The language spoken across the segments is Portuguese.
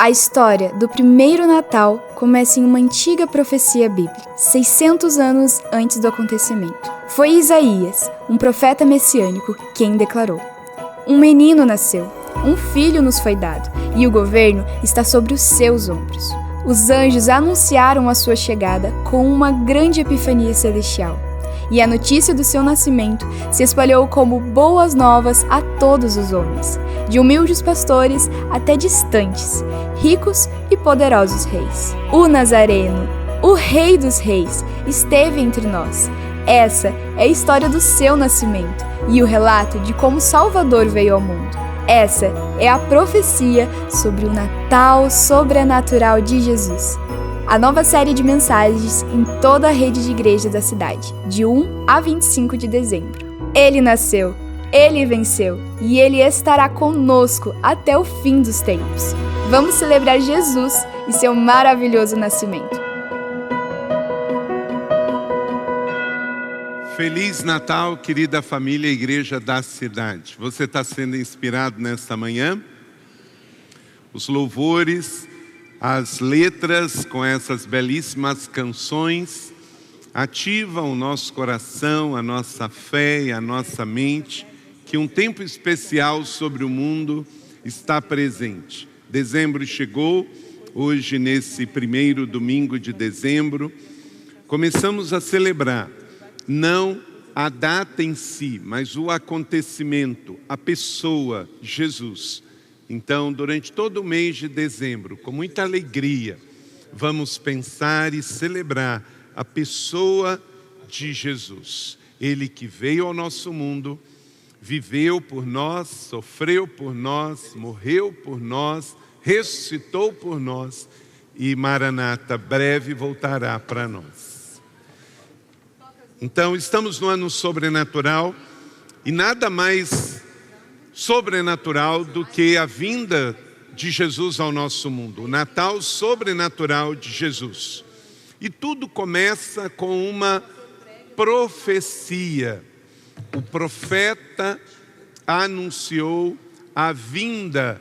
A história do primeiro Natal começa em uma antiga profecia bíblica, 600 anos antes do acontecimento. Foi Isaías, um profeta messiânico, quem declarou: "Um menino nasceu, um filho nos foi dado, e o governo está sobre os seus ombros." Os anjos anunciaram a sua chegada com uma grande epifania celestial, e a notícia do seu nascimento se espalhou como boas novas a todos os homens, de humildes pastores até distantes, ricos e poderosos reis. O Nazareno, o Rei dos Reis, esteve entre nós. Essa é a história do seu nascimento e o relato de como o Salvador veio ao mundo. Essa é a profecia sobre o Natal sobrenatural de Jesus. A nova série de mensagens em toda a rede de igreja da cidade, de 1 a 25 de dezembro. Ele nasceu, ele venceu e ele estará conosco até o fim dos tempos. Vamos celebrar Jesus e seu maravilhoso nascimento. Feliz Natal, querida família e igreja da cidade. Você está sendo inspirado nesta manhã? Os louvores, as letras com essas belíssimas canções ativam o nosso coração, a nossa fé e a nossa mente, que um tempo especial sobre o mundo está presente. Dezembro chegou, hoje nesse primeiro domingo de dezembro, começamos a celebrar não a data em si, mas o acontecimento, a pessoa, Jesus. Então, durante todo o mês de dezembro, com muita alegria, vamos pensar e celebrar a pessoa de Jesus. Ele que veio ao nosso mundo, viveu por nós, sofreu por nós, morreu por nós, ressuscitou por nós e, Maranata, breve voltará para nós. Então, estamos no ano sobrenatural e nada mais sobrenatural do que a vinda de Jesus ao nosso mundo, o Natal sobrenatural de Jesus. E tudo começa com uma profecia. O profeta anunciou a vinda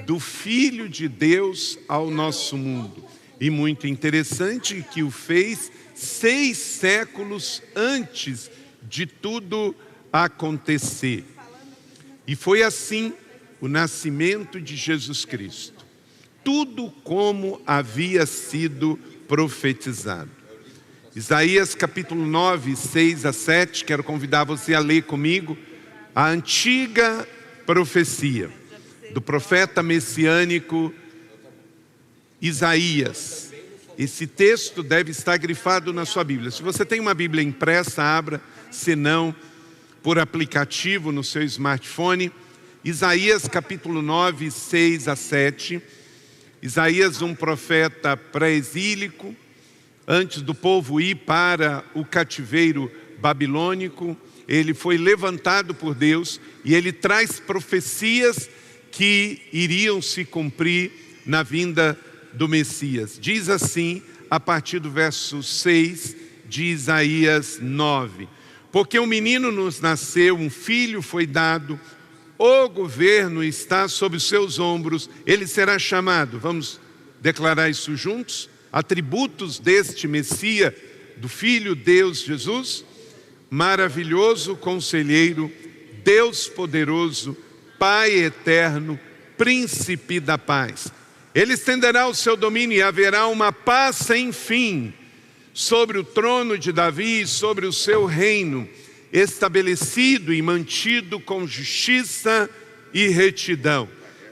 do Filho de Deus ao nosso mundo. E muito interessante que o fez 6 séculos antes de tudo acontecer. E foi assim o nascimento de Jesus Cristo. Tudo como havia sido profetizado. Isaías capítulo 9, 6 a 7, quero convidar você a ler comigo a antiga profecia do profeta messiânico Isaías. Esse texto deve estar grifado na sua Bíblia. Se você tem uma Bíblia impressa, abra, se não, por aplicativo no seu smartphone. Isaías capítulo 9, 6 a 7. Isaías, um profeta pré-exílico, antes do povo ir para o cativeiro babilônico, ele foi levantado por Deus e ele traz profecias que iriam se cumprir na vinda do Messias. Diz assim, a partir do verso 6 de Isaías 9: "Porque um menino nos nasceu, um filho foi dado, o governo está sobre os seus ombros, ele será chamado", vamos declarar isso juntos? Atributos deste Messias, do Filho Deus Jesus: maravilhoso conselheiro, Deus poderoso, Pai eterno, príncipe da paz. Ele estenderá o seu domínio e haverá uma paz sem fim sobre o trono de Davi e sobre o seu reino, estabelecido e mantido com justiça e retidão,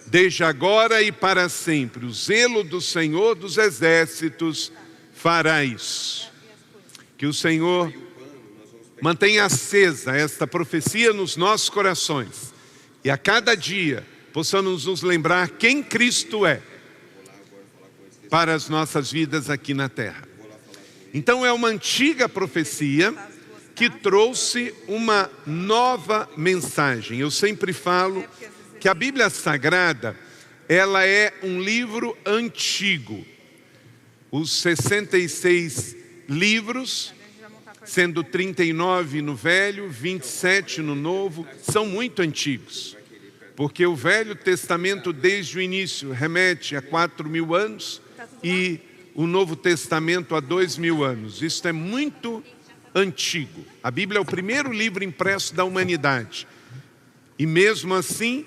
desde agora e para sempre. O zelo do Senhor dos exércitos fará isso. Que o Senhor mantenha acesa esta profecia nos nossos corações e a cada dia possamos nos lembrar quem Cristo é para as nossas vidas aqui na terra. Então é uma antiga profecia que trouxe uma nova mensagem. Eu sempre falo que a Bíblia Sagrada, ela é um livro antigo. Os 66 livros, sendo 39 no Velho, 27 no Novo, são muito antigos. porque o Velho Testamento desde o início remete a 4.000 anos e o Novo Testamento a 2.000 anos. Isso é muito antigo. A Bíblia é o primeiro livro impresso da humanidade. E mesmo assim,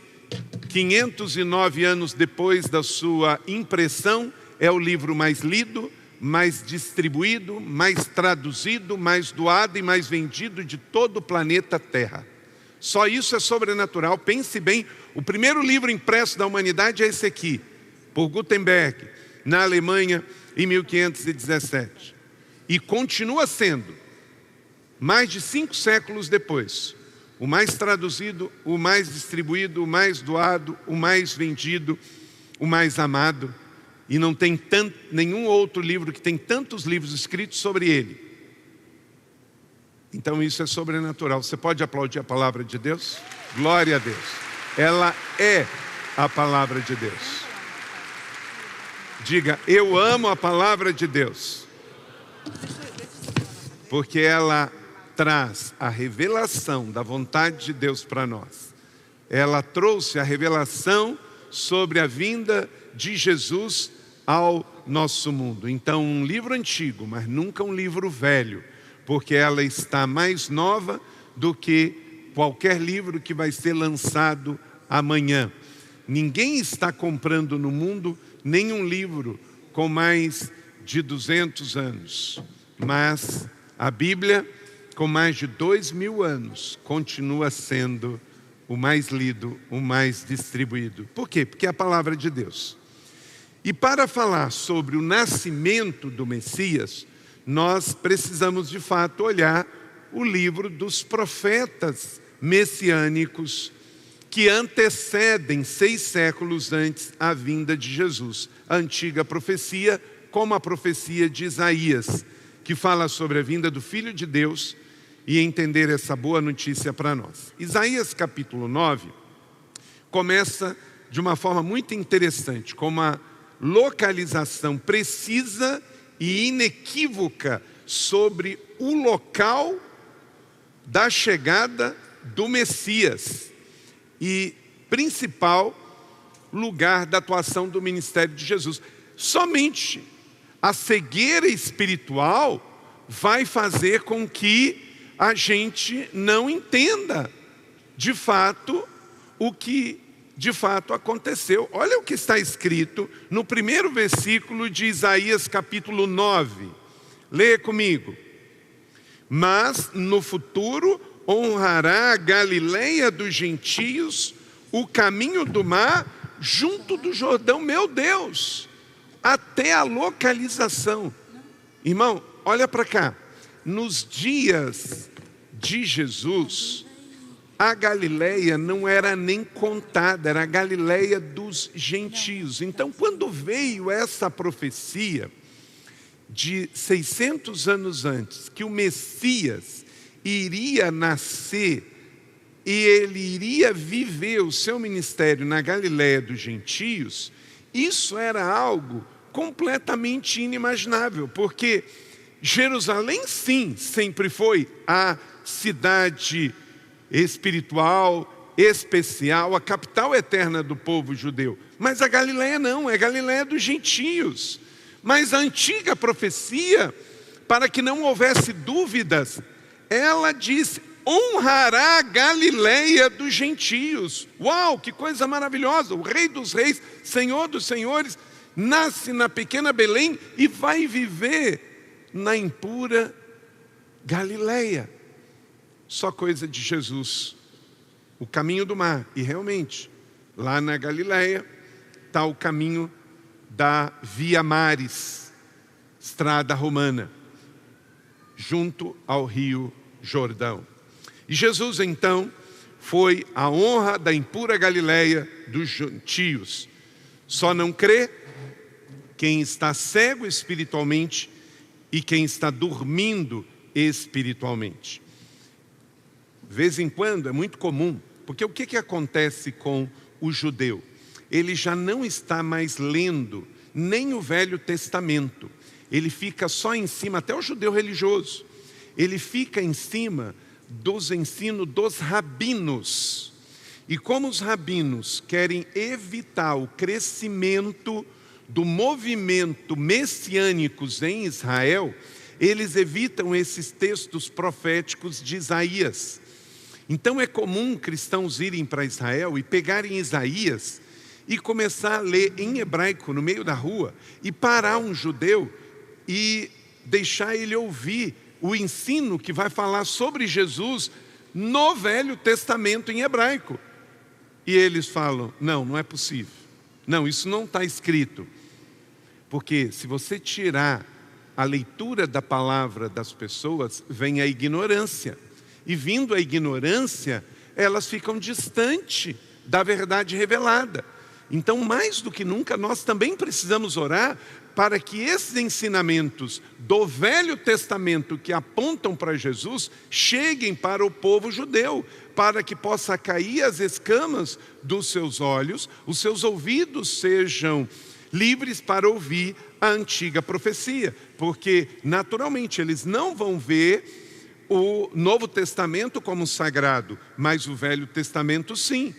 509 anos depois da sua impressão, é o livro mais lido, mais distribuído, mais traduzido, mais doado e mais vendido de todo o planeta Terra. Só isso é sobrenatural. Pense bem, o primeiro livro impresso da humanidade é esse aqui, por Gutenberg, na Alemanha, em 1517. E continua sendo, mais de 5 séculos depois, o mais traduzido, o mais distribuído, o mais doado, o mais vendido, o mais amado. E não tem nenhum outro livro que tem tantos livros escritos sobre ele. Então isso é sobrenatural. Você pode aplaudir a palavra de Deus? Glória a Deus. Ela é a palavra de Deus. Diga, eu amo a palavra de Deus. Porque ela traz a revelação da vontade de Deus para nós. Ela trouxe a revelação sobre a vinda de Jesus ao nosso mundo. Então, um livro antigo, mas nunca um livro velho, porque ela está mais nova do que qualquer livro que vai ser lançado amanhã. Ninguém está comprando no mundo nenhum livro com mais de 200 anos, mas a Bíblia, com mais de 2.000 anos, continua sendo o mais lido, o mais distribuído. Por quê? Porque é a palavra de Deus. E para falar sobre o nascimento do Messias, nós precisamos de fato olhar o livro dos profetas messiânicos que antecedem 6 séculos antes a vinda de Jesus. A antiga profecia, como a profecia de Isaías, que fala sobre a vinda do Filho de Deus e entender essa boa notícia para nós. Isaías capítulo 9 começa de uma forma muito interessante, com uma localização precisa e inequívoca sobre o local da chegada do Messias e principal lugar da atuação do ministério de Jesus. Somente a cegueira espiritual vai fazer com que a gente não entenda de fato o que de fato aconteceu. Olha o que está escrito no primeiro versículo de Isaías capítulo 9. Leia comigo. Mas no futuro honrará a Galileia dos gentios o caminho do mar junto do Jordão. Meu Deus, até a localização. Irmão, olha para cá. Nos dias de Jesus, a Galileia não era nem contada, era a Galileia dos gentios. Então, quando veio essa profecia de 600 anos antes, que o Messias iria nascer e ele iria viver o seu ministério na Galileia dos gentios, isso era algo completamente inimaginável, porque Jerusalém, sim, sempre foi a cidade espiritual, especial, a capital eterna do povo judeu. Mas a Galileia não, é a Galileia dos gentios. Mas a antiga profecia, para que não houvesse dúvidas, ela disse, honrará a Galileia dos gentios. Uau, que coisa maravilhosa! O Rei dos Reis, Senhor dos Senhores, nasce na pequena Belém e vai viver na impura Galileia. Só coisa de Jesus, o caminho do mar. E realmente, lá na Galileia, está o caminho da Via Maris, estrada romana, junto ao rio Jordão. E Jesus, então, foi a honra da impura Galileia dos gentios. Só não crê quem está cego espiritualmente e quem está dormindo espiritualmente. De vez em quando, é muito comum, porque o que acontece com o judeu? Ele já não está mais lendo nem o Velho Testamento. Ele fica só em cima, até o judeu religioso, ele fica em cima dos ensinos dos rabinos. E como os rabinos querem evitar o crescimento do movimento messiânicos em Israel, eles evitam esses textos proféticos de Isaías. Então é comum cristãos irem para Israel e pegarem Isaías e começar a ler em hebraico no meio da rua e parar um judeu e deixar ele ouvir o ensino que vai falar sobre Jesus no Velho Testamento em hebraico. E eles falam, não é possível. Não, isso não está escrito. Porque se você tirar a leitura da palavra das pessoas, vem a ignorância. E vindo a ignorância, elas ficam distantes da verdade revelada. Então, mais do que nunca, nós também precisamos orar para que esses ensinamentos do Velho Testamento que apontam para Jesus cheguem para o povo judeu, para que possa cair as escamas dos seus olhos, os seus ouvidos sejam livres para ouvir a antiga profecia, porque naturalmente eles não vão ver o Novo Testamento como sagrado, mas o Velho Testamento sim.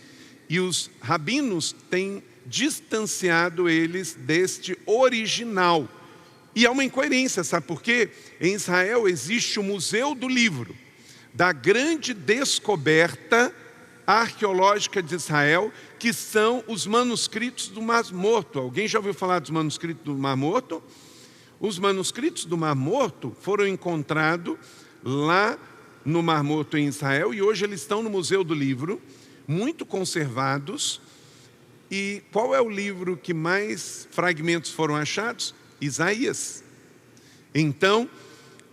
E os rabinos têm distanciado eles deste original. E há uma incoerência, sabe por quê? Em Israel existe o Museu do Livro, da grande descoberta arqueológica de Israel, que são os manuscritos do Mar Morto. Alguém já ouviu falar dos manuscritos do Mar Morto? Os manuscritos do Mar Morto foram encontrados lá no Mar Morto em Israel e hoje eles estão no Museu do Livro, muito conservados. E qual é o livro que mais fragmentos foram achados? Isaías. Então,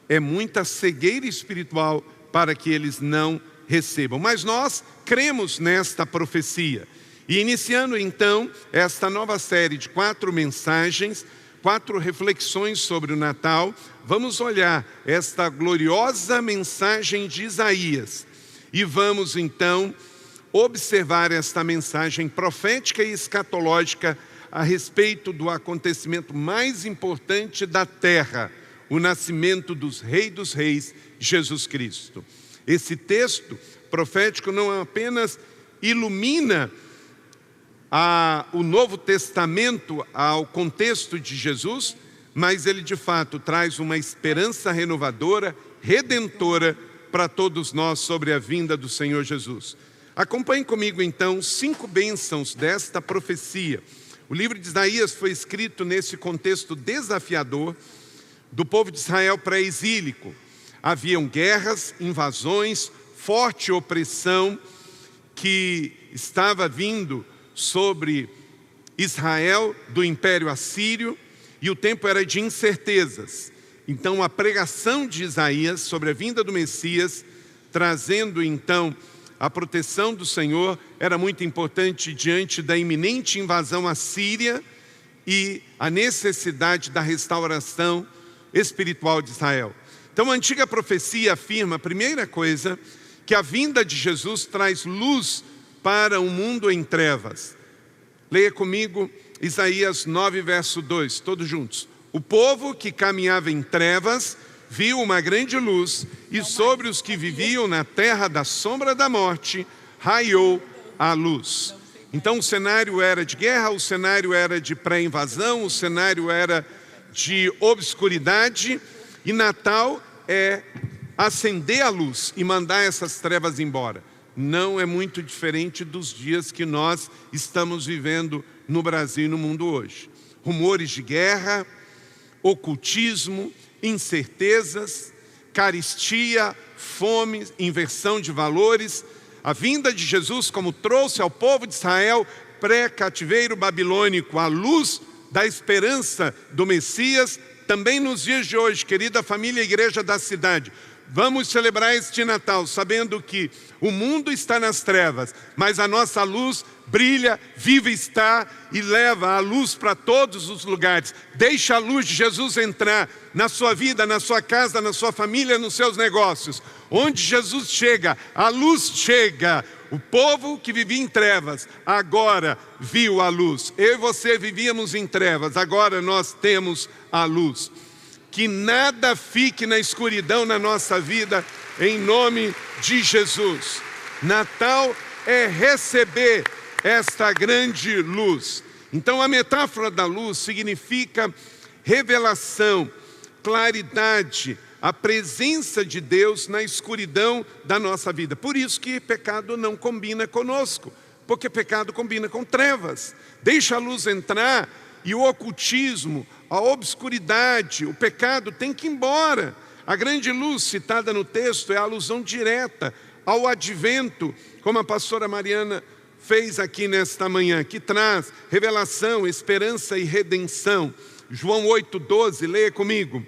é muita cegueira espiritual para que eles não recebam. Mas nós cremos nesta profecia. E iniciando então esta nova série de 4 mensagens, 4 reflexões sobre o Natal, vamos olhar esta gloriosa mensagem de Isaías. E vamos então observar esta mensagem profética e escatológica a respeito do acontecimento mais importante da terra, o nascimento dos Reis, Jesus Cristo. Esse texto profético não apenas ilumina o Novo Testamento ao contexto de Jesus, mas ele de fato traz uma esperança renovadora, redentora para todos nós sobre a vinda do Senhor Jesus. Acompanhe comigo então 5 bênçãos desta profecia. O livro de Isaías foi escrito nesse contexto desafiador do povo de Israel pré-exílico. Haviam guerras, invasões, forte opressão que estava vindo sobre Israel do Império Assírio, e o tempo era de incertezas. Então a pregação de Isaías sobre a vinda do Messias, trazendo então a proteção do Senhor, era muito importante diante da iminente invasão assíria e a necessidade da restauração espiritual de Israel. Então a antiga profecia afirma, a primeira coisa, que a vinda de Jesus traz luz para um mundo em trevas. Leia comigo Isaías 9, verso 2, todos juntos. O povo que caminhava em trevas viu uma grande luz, e sobre os que viviam na terra da sombra da morte, raiou a luz. Então o cenário era de guerra, o cenário era de pré-invasão, o cenário era de obscuridade, e Natal é acender a luz e mandar essas trevas embora. Não é muito diferente dos dias que nós estamos vivendo no Brasil e no mundo hoje. Rumores de guerra, ocultismo, incertezas, carestia, fome, inversão de valores. A vinda de Jesus, como trouxe ao povo de Israel pré-cativeiro babilônico a luz da esperança do Messias, também nos dias de hoje, querida família e igreja da cidade, vamos celebrar este Natal sabendo que o mundo está nas trevas, mas a nossa luz brilha, viva está e leva a luz para todos os lugares. Deixa a luz de Jesus entrar na sua vida, na sua casa, na sua família, nos seus negócios. Onde Jesus chega, a luz chega. O povo que vivia em trevas, agora viu a luz. Eu e você vivíamos em trevas, agora nós temos a luz. Que nada fique na escuridão na nossa vida, em nome de Jesus. Natal é receber esta grande luz. Então a metáfora da luz significa revelação, claridade, a presença de Deus na escuridão da nossa vida. Por isso que pecado não combina conosco, porque pecado combina com trevas. Deixa a luz entrar e o ocultismo, a obscuridade, o pecado tem que ir embora. A grande luz citada no texto é a alusão direta ao advento, como a pastora Mariana fez aqui nesta manhã, que traz revelação, esperança e redenção. João 8,12, leia comigo.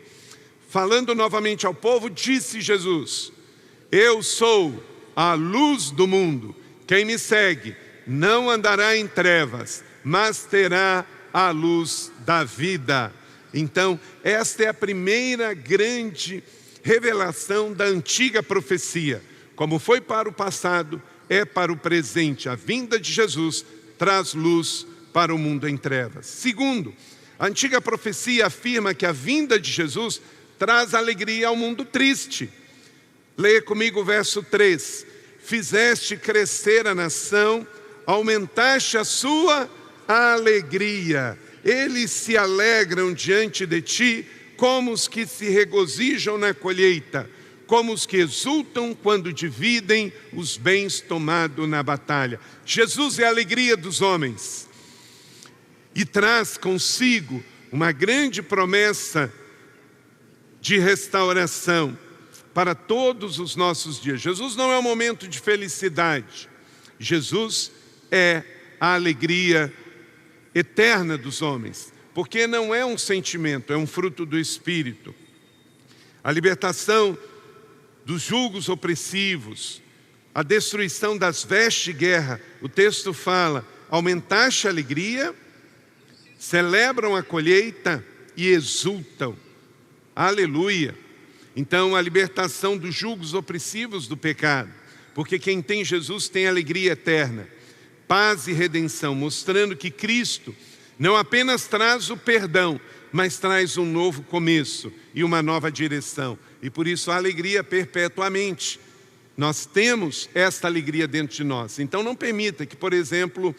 Falando novamente ao povo, disse Jesus: eu sou a luz do mundo. Quem me segue não andará em trevas, mas terá a luz da vida. Então, esta é a primeira grande revelação da antiga profecia. Como foi para o passado, é para o presente. A vinda de Jesus traz luz para o mundo em trevas. Segundo, a antiga profecia afirma que a vinda de Jesus traz alegria ao mundo triste. Leia comigo o verso 3. Fizeste crescer a nação, aumentaste a sua alegria. Eles se alegram diante de ti, como os que se regozijam na colheita, como os que exultam quando dividem os bens tomados na batalha. Jesus é a alegria dos homens e traz consigo uma grande promessa de restauração para todos os nossos dias. Jesus não é um momento de felicidade. Jesus é a alegria eterna dos homens, porque não é um sentimento, é um fruto do Espírito. A libertação dos julgos opressivos, a destruição das vestes de guerra. O texto fala: aumentaste a alegria, celebram a colheita e exultam. Aleluia! Então, a libertação dos julgos opressivos do pecado, porque quem tem Jesus tem alegria eterna, paz e redenção, mostrando que Cristo não apenas traz o perdão, mas traz um novo começo e uma nova direção. E por isso a alegria perpetuamente. Nós temos esta alegria dentro de nós. Então não permita que, por exemplo,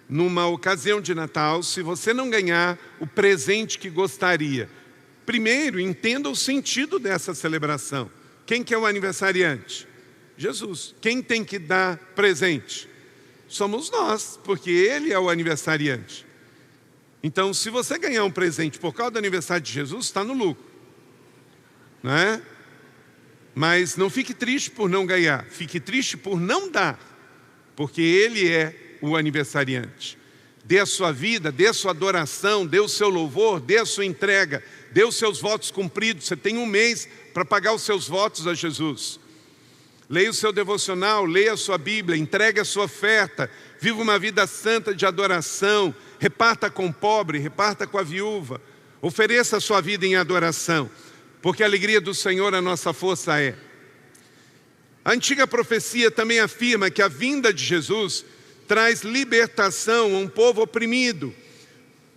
numa ocasião de Natal, se você não ganhar o presente que gostaria, primeiro entenda o sentido dessa celebração. Quem que é o aniversariante? Jesus. Quem tem que dar presente? Somos nós, porque Ele é o aniversariante. Então, se você ganhar um presente por causa do aniversário de Jesus, está no lucro, não é? Mas não fique triste por não ganhar, fique triste por não dar, porque Ele é o aniversariante. Dê a sua vida, dê a sua adoração, dê o seu louvor, dê a sua entrega, dê os seus votos cumpridos. Você tem um mês para pagar os seus votos a Jesus. Leia o seu devocional, leia a sua Bíblia, entregue a sua oferta, viva uma vida santa de adoração, reparta com o pobre, reparta com a viúva, ofereça a sua vida em adoração, porque a alegria do Senhor a nossa força é. A antiga profecia também afirma que a vinda de Jesus traz libertação a um povo oprimido,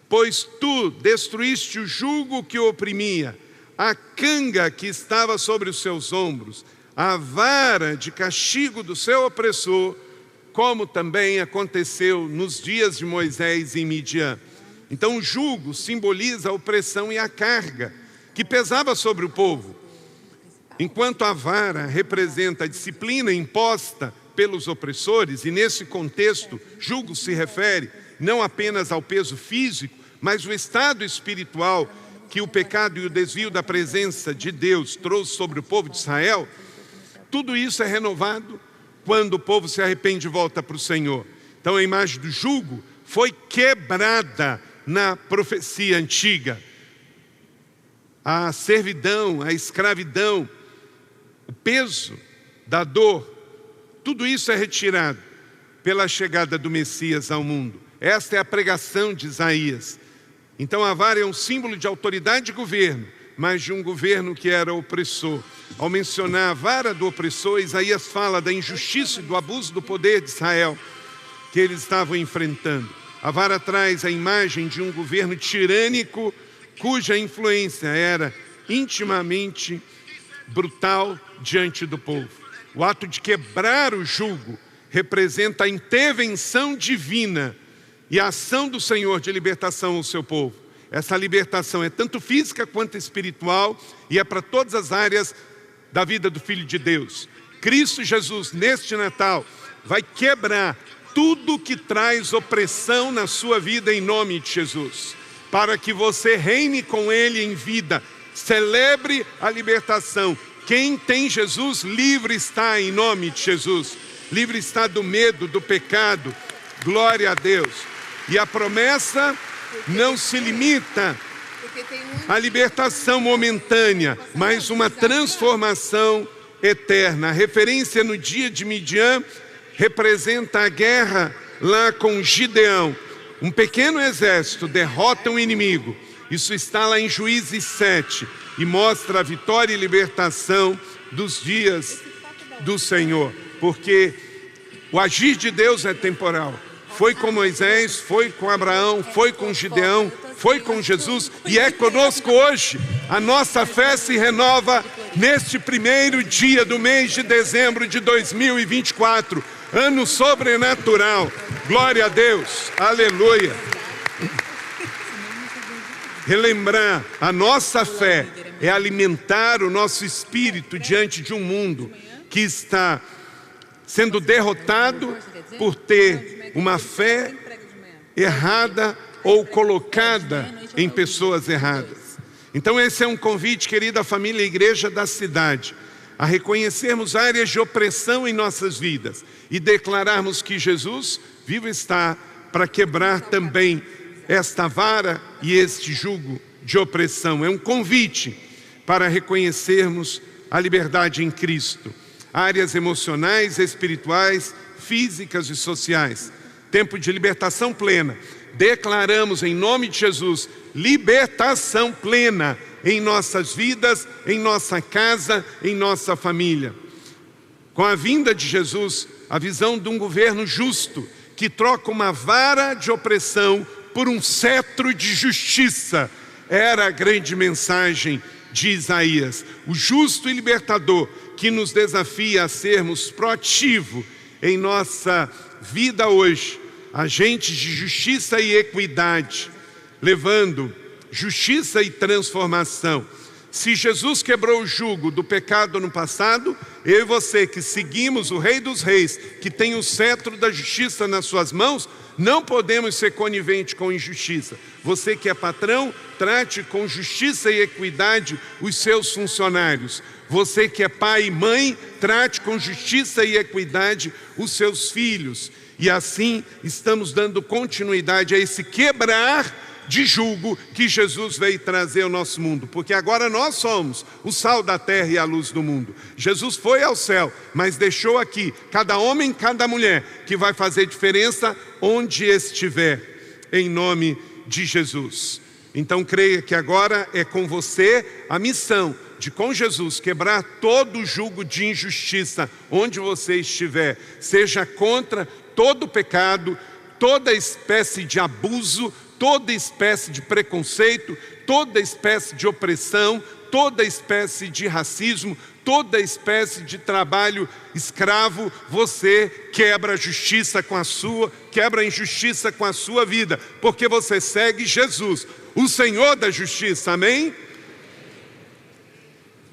pois tu destruíste o jugo que o oprimia, a canga que estava sobre os seus ombros, a vara de castigo do seu opressor, como também aconteceu nos dias de Moisés e Midian. Então o jugo simboliza a opressão e a carga que pesava sobre o povo, enquanto a vara representa a disciplina imposta pelos opressores. E nesse contexto, jugo se refere não apenas ao peso físico, mas o estado espiritual que o pecado e o desvio da presença de Deus trouxe sobre o povo de Israel. Tudo isso é renovado quando o povo se arrepende e volta para o Senhor. Então a imagem do jugo foi quebrada na profecia antiga. A servidão, a escravidão, o peso da dor, tudo isso é retirado pela chegada do Messias ao mundo. Esta é a pregação de Isaías. Então a vara é um símbolo de autoridade e governo, mas de um governo que era opressor. Ao mencionar a vara do opressor, Isaías fala da injustiça e do abuso do poder de Israel que eles estavam enfrentando. A vara traz a imagem de um governo tirânico cuja influência era intimamente brutal diante do povo. O ato de quebrar o jugo representa a intervenção divina e a ação do Senhor de libertação ao seu povo. Essa libertação é tanto física quanto espiritual e é para todas as áreas da vida do Filho de Deus. Cristo Jesus, neste Natal, vai quebrar tudo que traz opressão na sua vida em nome de Jesus, para que você reine com Ele em vida, celebre a libertação. Quem tem Jesus, livre está em nome de Jesus, livre está do medo, do pecado, glória a Deus. E a promessa não se limita à libertação momentânea, mas uma transformação eterna. A referência no dia de Midian representa a guerra lá com Gideão. Um pequeno exército derrota um inimigo. Isso está lá em Juízes 7 e mostra a vitória e libertação dos dias do Senhor, porque o agir de Deus é temporal. Foi com Moisés, foi com Abraão, foi com Gideão, foi com Jesus e é conosco hoje. A nossa fé se renova neste primeiro dia do mês de dezembro de 2024, ano sobrenatural. Glória a Deus, aleluia. Relembrar a nossa fé é alimentar o nosso espírito diante de um mundo que está sendo derrotado por ter uma fé errada ou colocada em pessoas erradas. Então esse é um convite, querida família e igreja da cidade, a reconhecermos áreas de opressão em nossas vidas e declararmos que Jesus vivo está para quebrar também esta vara e este jugo de opressão. É um convite para reconhecermos a liberdade em Cristo. Áreas emocionais, espirituais, físicas e sociais. Tempo de libertação plena. Declaramos em nome de Jesus libertação plena em nossas vidas, em nossa casa, em nossa família. Com a vinda de Jesus, a visão de um governo justo que troca uma vara de opressão por um cetro de justiça era a grande mensagem de Isaías. O justo e libertador que nos desafia a sermos proativos em nossa vida hoje, agentes de justiça e equidade, levando justiça e transformação. Se Jesus quebrou o jugo do pecado no passado, eu e você que seguimos o Rei dos Reis, que tem o cetro da justiça nas suas mãos, não podemos ser coniventes com injustiça. Você que é patrão, trate com justiça e equidade os seus funcionários. Você que é pai e mãe, trate com justiça e equidade os seus filhos. E assim estamos dando continuidade a esse quebrar de jugo que Jesus veio trazer ao nosso mundo, porque agora nós somos o sal da terra e a luz do mundo. Jesus foi ao céu, mas deixou aqui cada homem, cada mulher que vai fazer diferença onde estiver, em nome de Jesus. Então creia que agora é com você a missão de, com Jesus, quebrar todo o jugo de injustiça onde você estiver, seja contra todo pecado, toda espécie de abuso, toda espécie de preconceito, toda espécie de opressão, toda espécie de racismo, toda espécie de trabalho escravo. Você quebra a justiça com a sua, quebra a injustiça com a sua vida, porque você segue Jesus, o Senhor da justiça, amém?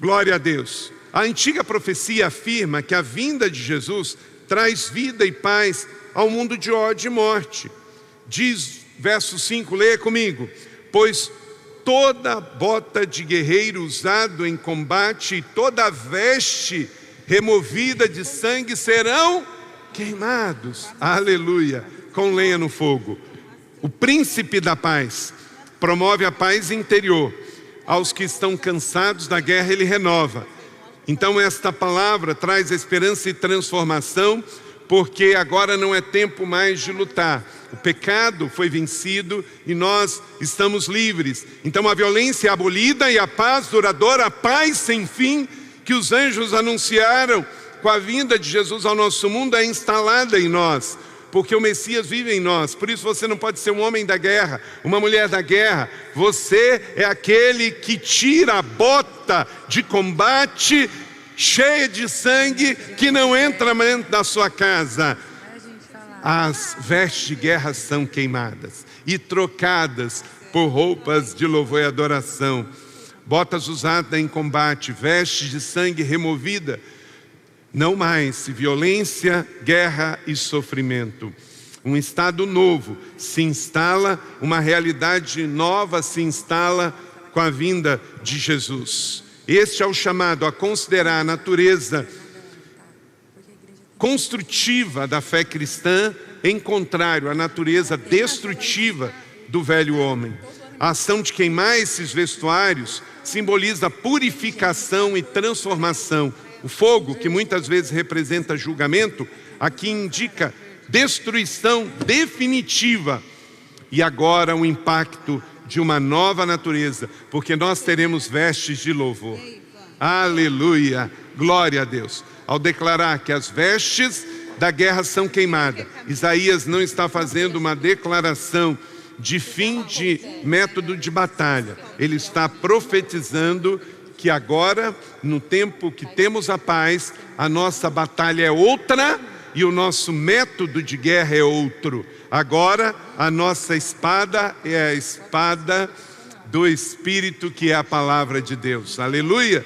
Glória a Deus. A antiga profecia afirma que a vinda de Jesus traz vida e paz ao mundo de ódio e morte. Diz verso 5, leia comigo: pois toda bota de guerreiro usado em combate e toda veste removida de sangue serão queimados, aleluia, com lenha no fogo. O príncipe da paz promove a paz interior. Aos que estão cansados da guerra ele renova. Então esta palavra traz esperança e transformação, porque agora não é tempo mais de lutar. O pecado foi vencido e nós estamos livres. Então a violência é abolida e a paz duradoura, a paz sem fim que os anjos anunciaram com a vinda de Jesus ao nosso mundo é instalada em nós, porque o Messias vive em nós. Por isso você não pode ser um homem da guerra, uma mulher da guerra. Você é aquele que tira a bota de combate cheia de sangue que não entra dentro da sua casa. as vestes de guerra são queimadas e trocadas por roupas de louvor e adoração. Botas usadas em combate, vestes de sangue removida. Não mais violência, guerra e sofrimento. Um estado novo se instala, uma realidade nova se instala com a vinda de Jesus. Este é o chamado a considerar a natureza construtiva da fé cristã, em contrário à natureza destrutiva do velho homem. A ação de queimar esses vestuários simboliza purificação e transformação. O fogo, que muitas vezes representa julgamento, aqui indica destruição definitiva. E agora o impacto de uma nova natureza, porque nós teremos vestes de louvor. Aleluia, glória a Deus. Ao declarar que as vestes da guerra são queimadas, Isaías não está fazendo uma declaração de fim de método de batalha. Ele está profetizando que agora, no tempo que temos a paz, a nossa batalha é outra e o nosso método de guerra é outro. Agora, a nossa espada é a espada do Espírito, que é a palavra de Deus. Aleluia!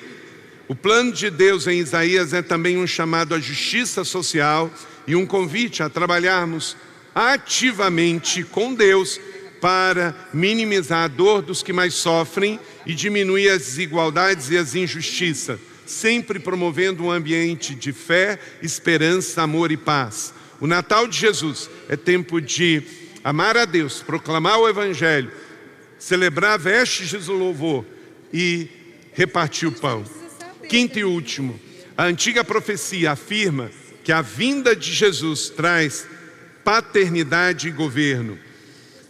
O plano de Deus em Isaías é também um chamado à justiça social e um convite a trabalharmos ativamente com Deus para minimizar a dor dos que mais sofrem e diminuir as desigualdades e as injustiças, sempre promovendo um ambiente de fé, esperança, amor e paz. O Natal de Jesus é tempo de amar a Deus, proclamar o Evangelho, celebrar vestes de louvor e repartir o pão. Quinto e último, a antiga profecia afirma que a vinda de Jesus traz paternidade e governo.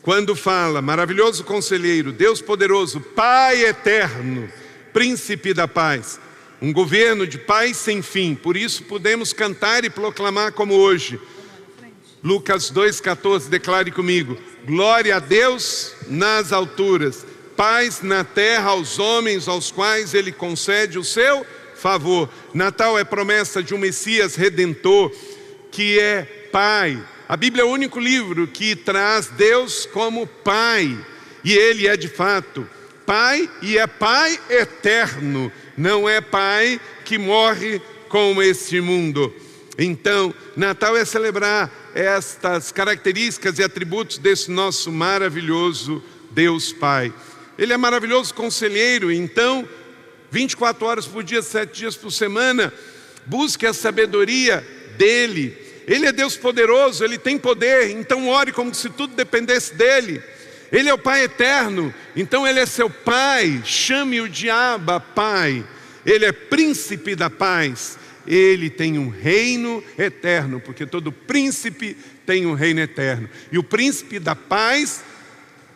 Quando fala, maravilhoso conselheiro, Deus poderoso, Pai eterno, príncipe da paz, um governo de paz sem fim. Por isso podemos cantar e proclamar como hoje. Lucas 2,14, declare comigo: glória a Deus nas alturas, paz na terra aos homens aos quais Ele concede o seu favor. Natal é promessa de um Messias Redentor, que é Pai. A Bíblia é o único livro que traz Deus como Pai. E Ele é de fato Pai e é Pai eterno. Não é Pai que morre com este mundo. Então, Natal é celebrar estas características e atributos desse nosso maravilhoso Deus Pai. Ele é maravilhoso conselheiro, então 24 horas por dia, 7 dias por semana, busque a sabedoria dEle. Ele é Deus poderoso, Ele tem poder, então ore como se tudo dependesse dEle. Ele é o Pai eterno, então Ele é seu Pai, chame-o de Abba, Pai. Ele é príncipe da paz, Ele tem um reino eterno, porque todo príncipe tem um reino eterno. E o príncipe da paz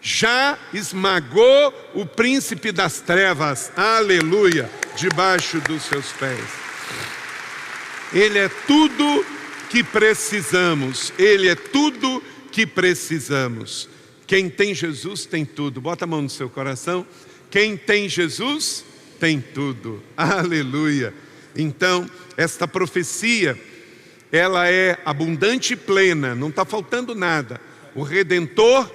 já esmagou o príncipe das trevas, aleluia, debaixo dos seus pés. Ele é tudo que precisamos, Ele é tudo que precisamos. Quem tem Jesus tem tudo. Bota a mão no seu coração. Quem tem Jesus tem tudo, aleluia. Então, esta profecia, ela é abundante e plena, não está faltando nada. O Redentor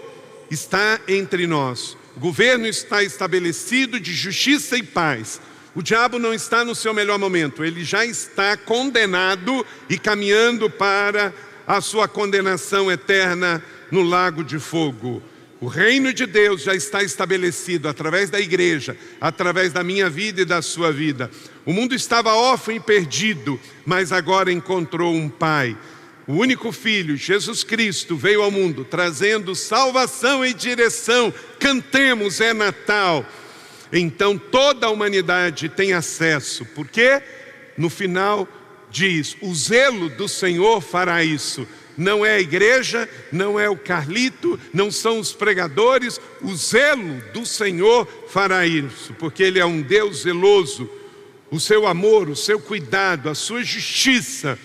está entre nós. O governo está estabelecido de justiça e paz. O diabo não está no seu melhor momento. Ele já está condenado e caminhando para a sua condenação eterna no lago de fogo. O reino de Deus já está estabelecido através da igreja, através da minha vida e da sua vida. O mundo estava órfão e perdido, mas agora encontrou um Pai. O único Filho, Jesus Cristo, veio ao mundo trazendo salvação e direção. Cantemos, é Natal. Então toda a humanidade tem acesso, porque no final diz, o zelo do Senhor fará isso. Não é a igreja, não é o Carlito, não são os pregadores, o zelo do Senhor fará isso, porque Ele é um Deus zeloso. O seu amor, o seu cuidado, a sua justiça,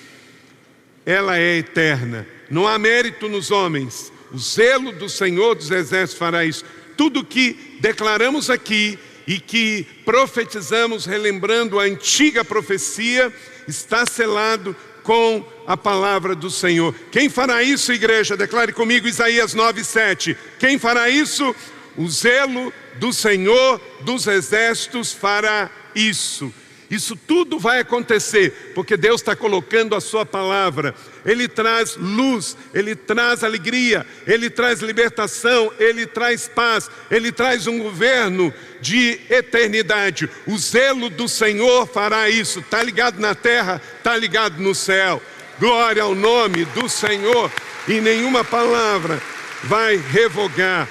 ela é eterna. Não há mérito nos homens. O zelo do Senhor dos Exércitos fará isso. Tudo que declaramos aqui e que profetizamos relembrando a antiga profecia está selado com a palavra do Senhor. Quem fará isso, igreja? Declare comigo Isaías 9:7. Quem fará isso? O zelo do Senhor dos exércitos fará isso. Isso tudo vai acontecer, porque Deus está colocando a sua palavra. Ele traz luz, Ele traz alegria, Ele traz libertação, Ele traz paz, Ele traz um governo de eternidade. O zelo do Senhor fará isso. Está ligado na terra, está ligado no céu. Glória ao nome do Senhor. E nenhuma palavra vai revogar.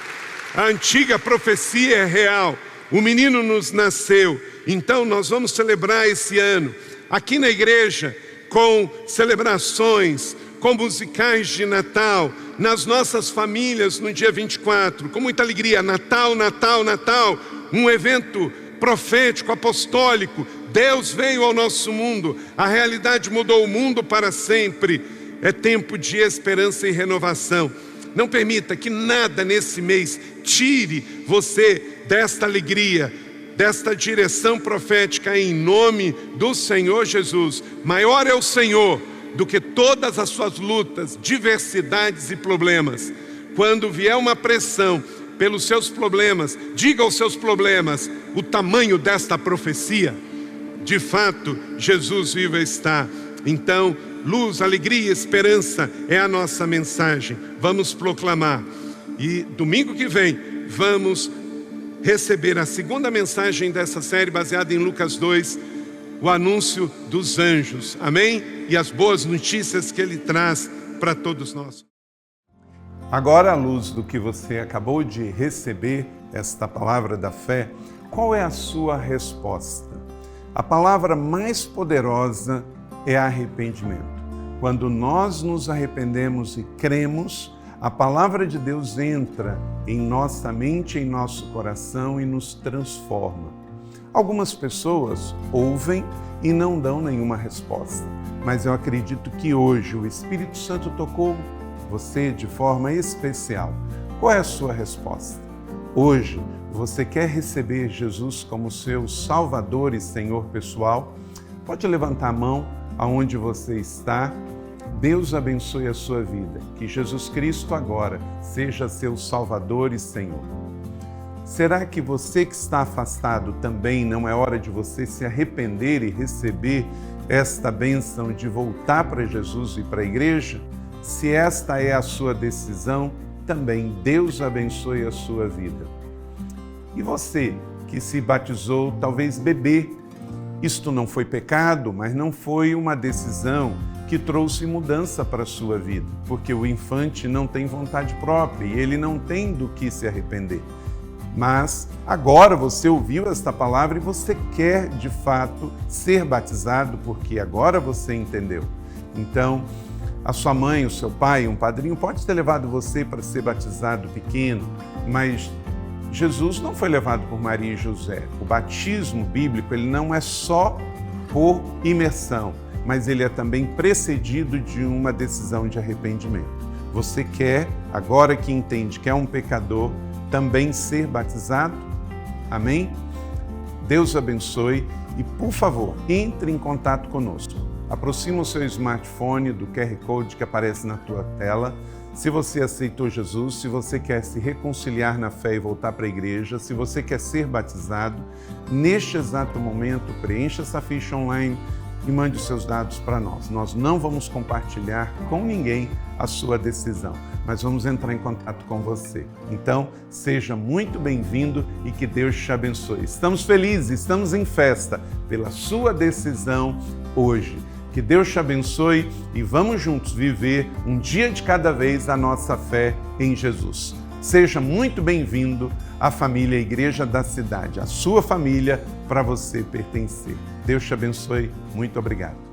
A antiga profecia é real. O menino nos nasceu. Então nós vamos celebrar esse ano aqui na igreja com celebrações, com musicais de Natal, nas nossas famílias no dia 24, com muita alegria. Natal, Natal, Natal, um evento profético, apostólico. Deus veio ao nosso mundo, a realidade mudou o mundo para sempre. É tempo de esperança e renovação. Não permita que nada nesse mês tire você desta alegria, desta direção profética, em nome do Senhor Jesus. Maior é o Senhor do que todas as suas lutas, diversidades e problemas. Quando vier uma pressão pelos seus problemas, diga aos seus problemas o tamanho desta profecia. De fato, Jesus vivo está. Então, luz, alegria e esperança é a nossa mensagem. Vamos proclamar. E domingo que vem, vamos receber a segunda mensagem dessa série, baseada em Lucas 2, o anúncio dos anjos, amém? E as boas notícias que ele traz para todos nós. Agora, à luz do que você acabou de receber, esta palavra da fé, qual é a sua resposta? A palavra mais poderosa é arrependimento. Quando nós nos arrependemos e cremos, a palavra de Deus entra em nossa mente, em nosso coração e nos transforma. Algumas pessoas ouvem e não dão nenhuma resposta, mas eu acredito que hoje o Espírito Santo tocou você de forma especial. Qual é a sua resposta? Hoje, você quer receber Jesus como seu Salvador e Senhor pessoal? Pode levantar a mão aonde você está. Deus abençoe a sua vida. Que Jesus Cristo agora seja seu Salvador e Senhor. Será que você que está afastado também não é hora de você se arrepender e receber esta bênção de voltar para Jesus e para a igreja? Se esta é a sua decisão, também Deus abençoe a sua vida. E você que se batizou, talvez bebê, isto não foi pecado, mas não foi uma decisão que trouxe mudança para a sua vida, porque o infante não tem vontade própria e ele não tem do que se arrepender. Mas agora você ouviu esta palavra e você quer de fato ser batizado, porque agora você entendeu. Então, a sua mãe, o seu pai, um padrinho pode ter levado você para ser batizado pequeno, mas Jesus não foi levado por Maria e José. O batismo bíblico, ele não é só por imersão, mas ele é também precedido de uma decisão de arrependimento. Você quer, agora que entende que é um pecador, também ser batizado? Amém? Deus abençoe e, por favor, entre em contato conosco. Aproxima o seu smartphone do QR Code que aparece na tua tela. Se você aceitou Jesus, se você quer se reconciliar na fé e voltar para a igreja, se você quer ser batizado, neste exato momento, preencha essa ficha online e mande os seus dados para nós. Nós não vamos compartilhar com ninguém a sua decisão, mas vamos entrar em contato com você. Então, seja muito bem-vindo e que Deus te abençoe. Estamos felizes, estamos em festa pela sua decisão hoje. Que Deus te abençoe e vamos juntos viver um dia de cada vez a nossa fé em Jesus. Seja muito bem-vindo à família Igreja da Cidade, a sua família para você pertencer. Deus te abençoe. Muito obrigado.